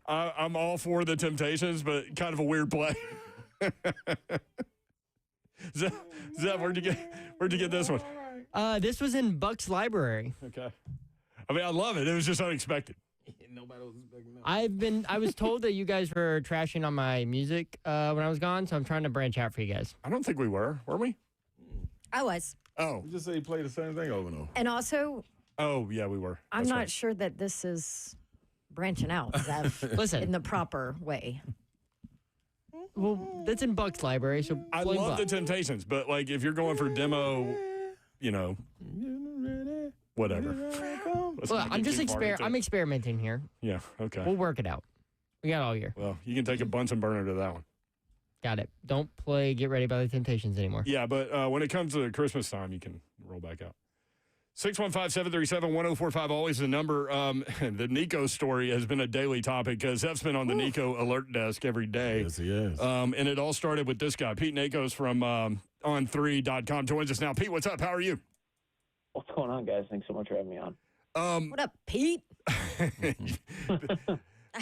I'm all for the Temptations, but kind of a weird play. Zev, where'd you get this one? This was in Buck's library. Okay. I mean, I love it. It was just unexpected. Nobody was expecting that. I was told that you guys were trashing on my music when I was gone, so I'm trying to branch out for you guys. I don't think we were we? I was. Oh. You just say you play the same thing over and over. And also, Oh, yeah, we were. I'm That's not right. sure that this is branching out, Zev, Listen. in the proper way. Well, that's in Buck's library, so I blame love the Buck. Temptations, but like if you're going for demo, whatever. Let's Well, not I'm get just too far into I'm it. experimenting here. Yeah, okay. We'll work it out. We got all year. Well, you can take a Bunsen burner to that one. Got it. Don't play Get Ready by the Temptations anymore. Yeah, but when it comes to Christmas time, you can roll back out. 615-737-1045, always the number. The Nico story has been a daily topic because Zev's been on the Nico alert desk every day. Yes, he is. And it all started with this guy. Pete Nakos from On3.com joins us now. Pete, what's up? How are you? What's going on, guys? Thanks so much for having me on. What up, Pete?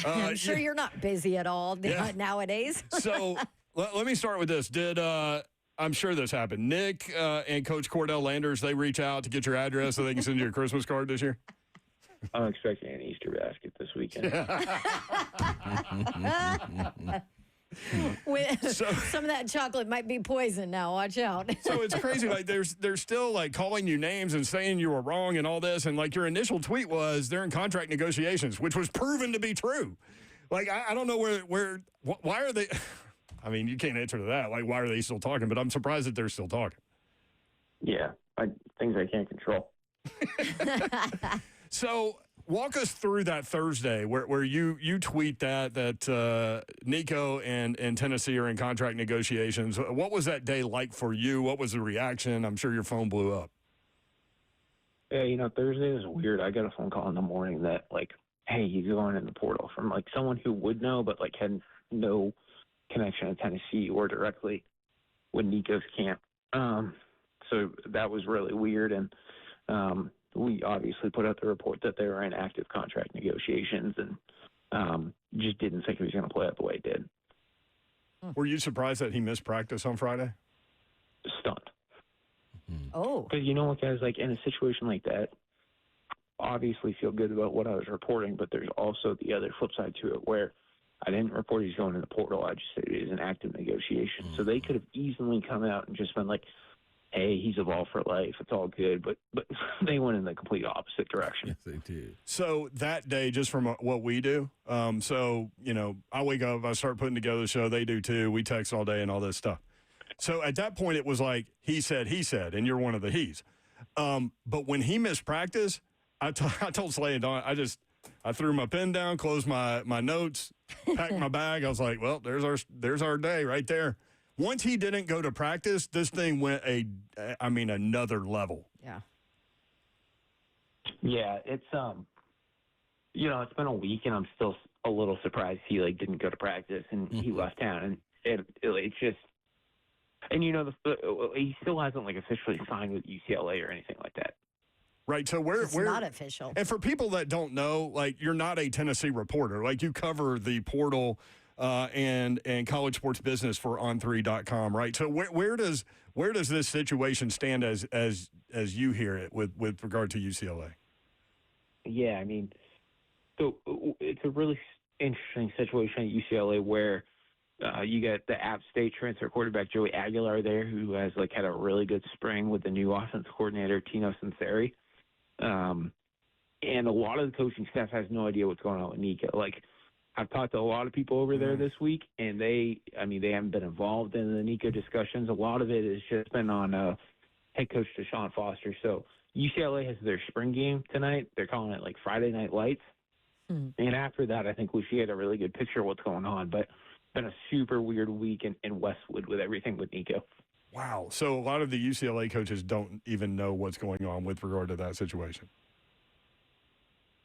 I'm sure you're not busy at all nowadays. So let me start with this. I'm sure this happened. Nick and Coach Cordell Landers, they reach out to get your address so they can send you a Christmas card this year? I'm expecting an Easter basket this weekend. Some of that chocolate might be poison now. Watch out. So it's crazy. Like they're still like calling you names and saying you were wrong and all this. And like your initial tweet was they're in contract negotiations, which was proven to be true. Like I don't know why are they? I mean, you can't answer to that. Like why are they still talking? But I'm surprised that they're still talking. Yeah, things I can't control. So walk us through that Thursday where you tweet that Nico and Tennessee are in contract negotiations. What was that day like for you? What was the reaction? I'm sure your phone blew up. Yeah, Thursday is weird. I got a phone call in the morning that, like, hey, he's going in the portal from, like, someone who would know but, like, had no connection to Tennessee or directly with Nico's camp. So that was really weird. And we obviously put out the report that they were in active contract negotiations and just didn't think he was going to play out the way it did. Were you surprised that he missed practice on Friday? Stunned. Oh. Because you know what, guys, like in a situation like that, obviously feel good about what I was reporting, but there's also the other flip side to it where I didn't report he's going in the portal. I just said it is an active negotiation. So they could have easily come out and just been like, hey, he's a ball for life. It's all good. But they went in the complete opposite direction. Yes, they did. So that day, just from what we do, I wake up, I start putting together the show. They do too. We text all day and all this stuff. So at that point, it was like he said, and you're one of the he's. But when he missed practice, I told Slay and Dawn, I threw my pen down, closed my notes, packed my bag. I was like, well, there's our day right there. Once he didn't go to practice, this thing went another level. Yeah. Yeah, it's it's been a week and I'm still a little surprised he didn't go to practice and he left town, and it's just, and he still hasn't officially signed with UCLA or anything like that. Right. So It's not official. And for people that don't know, you're not a Tennessee reporter. You cover the portal and college sports business for On3.com, right? So where does this situation stand as you hear it with regard to UCLA? Yeah, so it's a really interesting situation at UCLA where you got the App State transfer quarterback Joey Aguilar there, who has had a really good spring with the new offensive coordinator Tino Sinceri. And a lot of the coaching staff has no idea what's going on with Nico. I've talked to a lot of people over there this week, and they haven't been involved in the Nico discussions. A lot of it has just been on head coach Deshaun Foster. So UCLA has their spring game tonight. They're calling it Friday Night Lights. And after that, I think we should get a really good picture of what's going on. But it's been a super weird week in Westwood with everything with Nico. Wow. So a lot of the UCLA coaches don't even know what's going on with regard to that situation.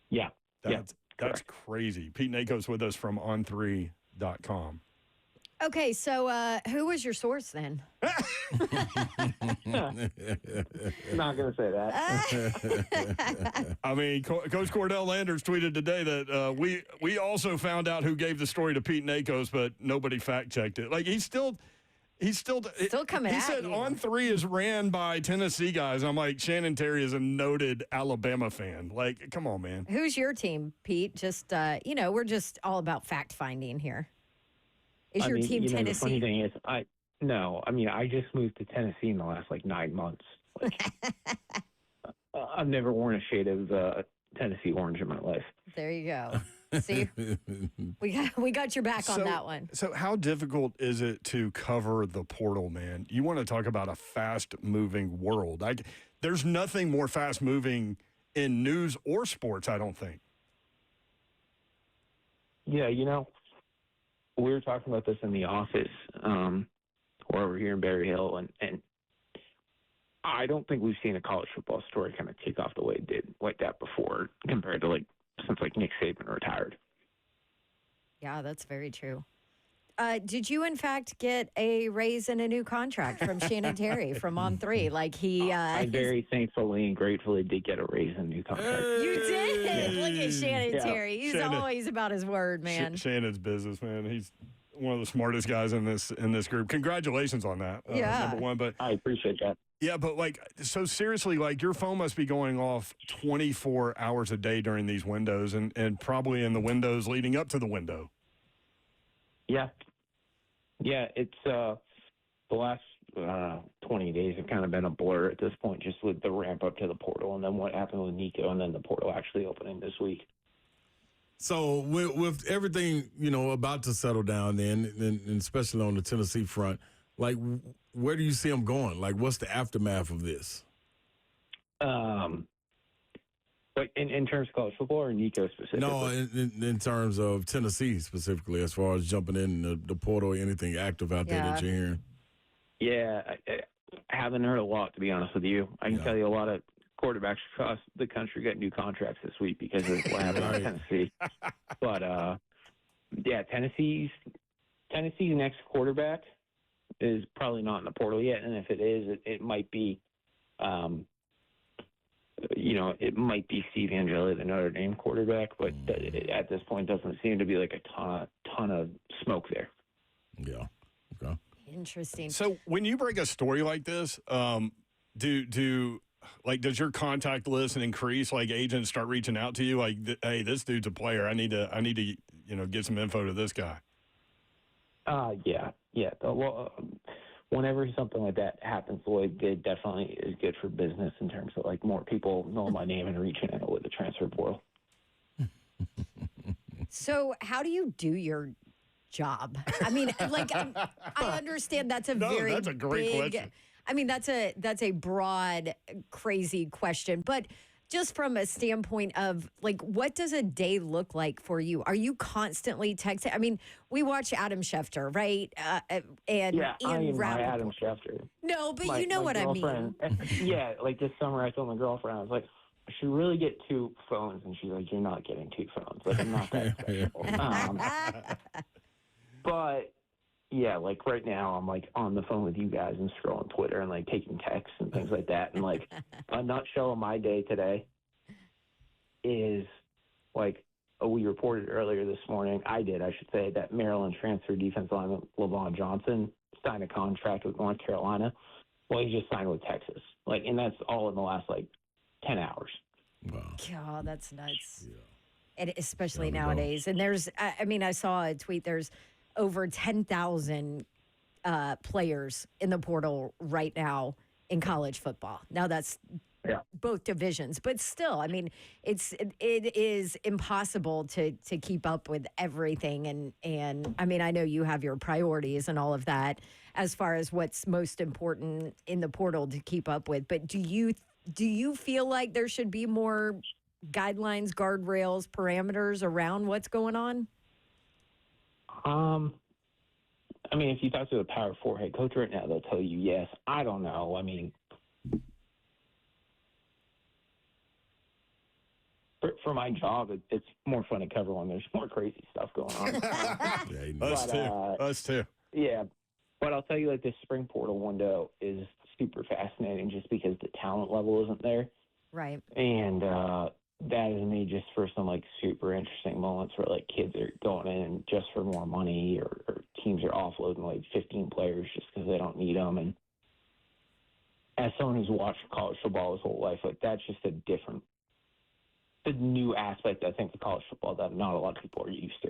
Yeah. That's crazy. Pete Nakos with us from On3.com. Okay, so who was your source then? Not going to say that. I mean, Coach Cordell Landers tweeted today that we also found out who gave the story to Pete Nakos, but nobody fact-checked it. Like, he's still coming He at said you. On3 is ran by Tennessee guys. I'm like, Shannon Terry is a noted Alabama fan. Like, come on, man. Who's your team, Pete? Just, we're just all about fact-finding here. Is your team Tennessee? The funny thing is, I just moved to Tennessee in the last, 9 months. Like, I've never worn a shade of Tennessee orange in my life. There you go. See, we got your back on that one. So how difficult is it to cover the portal, man? You want to talk about a fast-moving world. There's nothing more fast-moving in news or sports, I don't think. Yeah, we were talking about this in the office or over here in Berry Hill, and I don't think we've seen a college football story kind of take off the way it did like that before compared to since Nick Saban retired. Yeah, that's very true. Did you, in fact, get a raise and a new contract from Shannon Terry from On3? I very thankfully and gratefully did get a raise and a new contract. You did? Look at Shannon Terry. He's Shannon. always about his word, man. Shannon's business, man. He's one of the smartest guys in this group. Congratulations on that. Yeah. Number one, but I appreciate that. yeah, but so seriously, your phone must be going off 24 hours a day during these windows and probably in the windows leading up to the window. Yeah. Yeah, it's the last 20 days have kind of been a blur at this point, just with the ramp up to the portal and then what happened with Nico and then the portal actually opening this week. So with everything, about to settle down then, and especially on the Tennessee front, where do you see them going? What's the aftermath of this? But in terms of college football or Nico specifically? No, in terms of Tennessee specifically, as far as jumping in the portal or anything active out there that you're hearing. Yeah, I haven't heard a lot, to be honest with you. I can tell you a lot of quarterbacks across the country got new contracts this week because of what happened in Tennessee. But, Tennessee's next quarterback is probably not in the portal yet, and if it is, it might be it might be Steve Angeli, the Notre Dame quarterback, but at this point doesn't seem to be a ton of smoke there. Yeah. Okay. Interesting. So when you break a story like this, does your contact list increase? Agents start reaching out to you, hey, this dude's a player. I need to get some info to this guy. Yeah. Well, whenever something like that happens, it definitely is good for business in terms of more people know my name and reaching out with the transfer portal. So how do you do your job? I mean, I understand that's that's a great question. I mean, that's a broad, crazy question, but just from a standpoint of what does a day look like for you? Are you constantly texting? I mean, we watch Adam Schefter, right? And yeah, I Ian am my Rappaport. Adam Schefter. No, but you know what I mean. Yeah, this summer I told my girlfriend, I was like, I should really get 2 phones, and she's like, you're not getting 2 phones. I'm not that special. But yeah, right now I'm on the phone with you guys and scrolling Twitter and taking texts and things like that. And a nutshell of my day today is we reported earlier this morning. I should say, that Maryland transfer defense lineman LaVon Johnson signed a contract with North Carolina. Well, he just signed with Texas. And that's all in the last 10 hours. Wow. God, that's nuts. Yeah. And especially nowadays. And there's, I saw a tweet. There's over 10,000 players in the portal right now in college football. Now that's both divisions, but still, it is impossible to keep up with everything. And I know you have your priorities and all of that as far as what's most important in the portal to keep up with. But do you feel like there should be more guidelines, guardrails, parameters around what's going on? If you talk to a Power 4 head coach right now, they'll tell you yes. I don't know. For my job, it's more fun to cover when there's more crazy stuff going on. Us too. Yeah, but I'll tell you, like, this spring portal window is super fascinating just because the talent level isn't there. Right. And that has made just for some, like, super interesting moments where, like, kids are going in just for more money or teams are offloading, like, 15 players just because they don't need them. And as someone who's watched college football his whole life, like, that's just a new aspect, I think, of college football that not a lot of people are used to.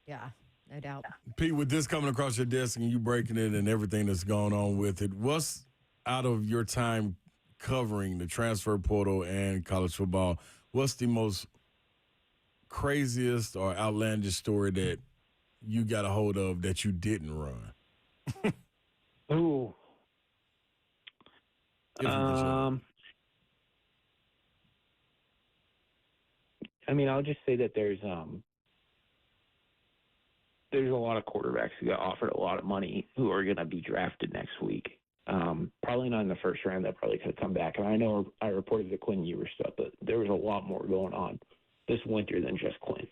Yeah, no doubt. Pete, with this coming across your desk and you breaking it and everything that's going on with it, what's out of your time covering the transfer portal and college football, what's the most craziest or outlandish story that you got a hold of that you didn't run? Ooh. I mean, I'll just say that there's a lot of quarterbacks who got offered a lot of money who are going to be drafted next week. Probably not in the first round. That probably could have come back. And I know I reported the Quinn Ewers stuff, but there was a lot more going on this winter than just Quinn.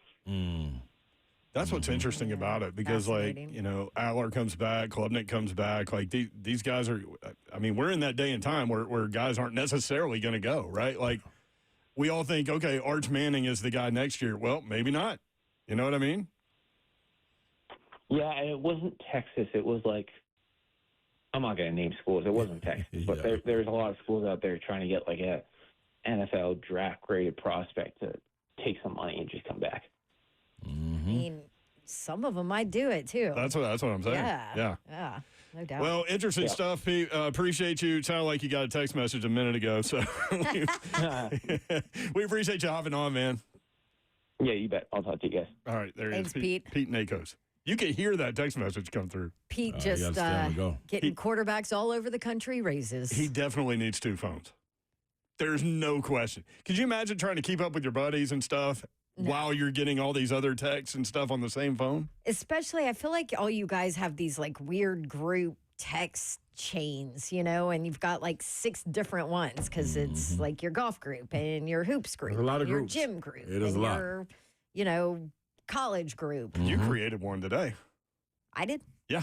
That's what's interesting about it because, like, you know, Aller comes back, Klubnik comes back. Like, these guys are – I mean, we're in that day and time where guys aren't necessarily going to go, right? Like, we all think, okay, Arch Manning is the guy next year. Well, maybe not. You know what I mean? Yeah, and it wasn't Texas. It was like – I'm not going to name schools. It wasn't Texas. But there's a lot of schools out there trying to get, like, a NFL draft-graded prospect to take some money and just come back. I mean, some of them might do it, too. That's what I'm saying. Yeah, no doubt. Well, interesting stuff, Pete. Appreciate you. It sounded like you got a text message a minute ago. So we appreciate you hopping on, man. Yeah, you bet. I'll talk to you guys. All right, there Thanks, he is. Pete Nakos. You can hear that text message come through. Pete just getting quarterbacks all over the country raises. He definitely needs 2 phones. There's no question. Could you imagine trying to keep up with your buddies and stuff while you're getting all these other texts and stuff on the same phone? Especially, I feel like all you guys have these, like, weird group text chains, you know, and you've got, like, 6 different ones because it's, like, your golf group and your hoops group. There's a lot of your groups. Gym group. It is and a lot. Your, you know, college group. You created one today. I did? Yeah.